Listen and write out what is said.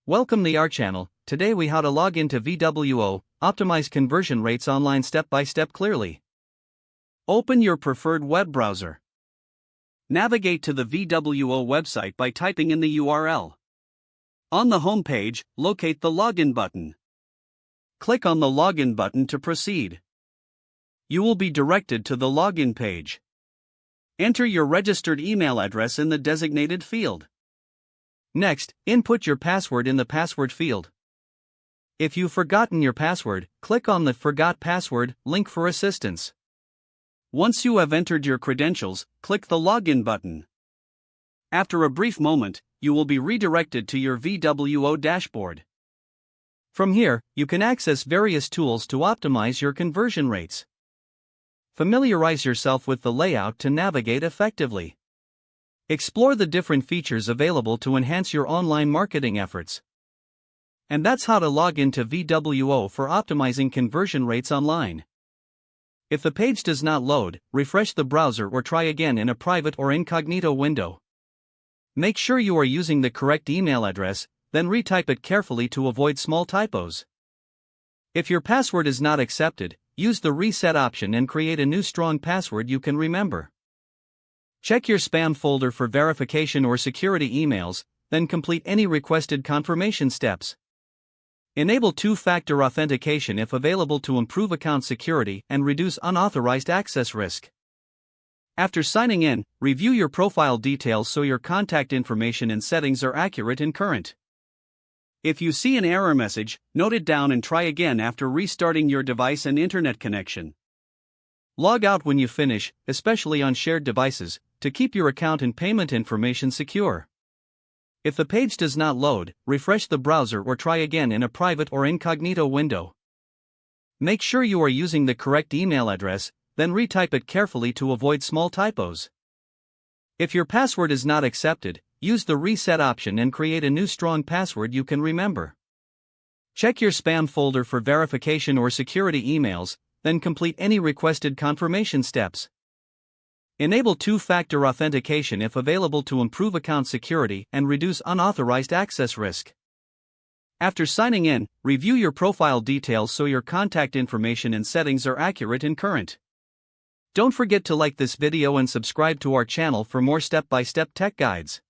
Welcome to our channel. Today we how to log into VWO, optimize conversion rates online step by step clearly. Open your preferred web browser. Navigate to the VWO website by typing in the URL. On the home page, locate the login button. Click on the login button to proceed. You will be directed to the login page. Enter your registered email address in the designated field. Next, input your password in the password field. If you've forgotten your password, click on the Forgot Password link for assistance. Once you have entered your credentials, click the Login button. After a brief moment, you will be redirected to your VWO dashboard. From here, you can access various tools to optimize your conversion rates. Familiarize yourself with the layout to navigate effectively. Explore the different features available to enhance your online marketing efforts. And that's how to log into VWO for optimizing conversion rates online. If the page does not load, refresh the browser or try again in a private or incognito window. Make sure you are using the correct email address, then retype it carefully to avoid small typos. If your password is not accepted, use the reset option and create a new strong password you can remember. Check your spam folder for verification or security emails, then complete any requested confirmation steps. Enable two-factor authentication if available to improve account security and reduce unauthorized access risk. After signing in, review your profile details so your contact information and settings are accurate and current. If you see an error message, note it down and try again after restarting your device and internet connection. Log out when you finish, especially on shared devices, to keep your account and payment information secure. If the page does not load, refresh the browser or try again in a private or incognito window. Make sure you are using the correct email address, then retype it carefully to avoid small typos. If your password is not accepted, use the reset option and create a new strong password you can remember. Check your spam folder for verification or security emails, then complete any requested confirmation steps. Enable two-factor authentication if available to improve account security and reduce unauthorized access risk. After signing in, review your profile details so your contact information and settings are accurate and current. Don't forget to like this video and subscribe to our channel for more step-by-step tech guides.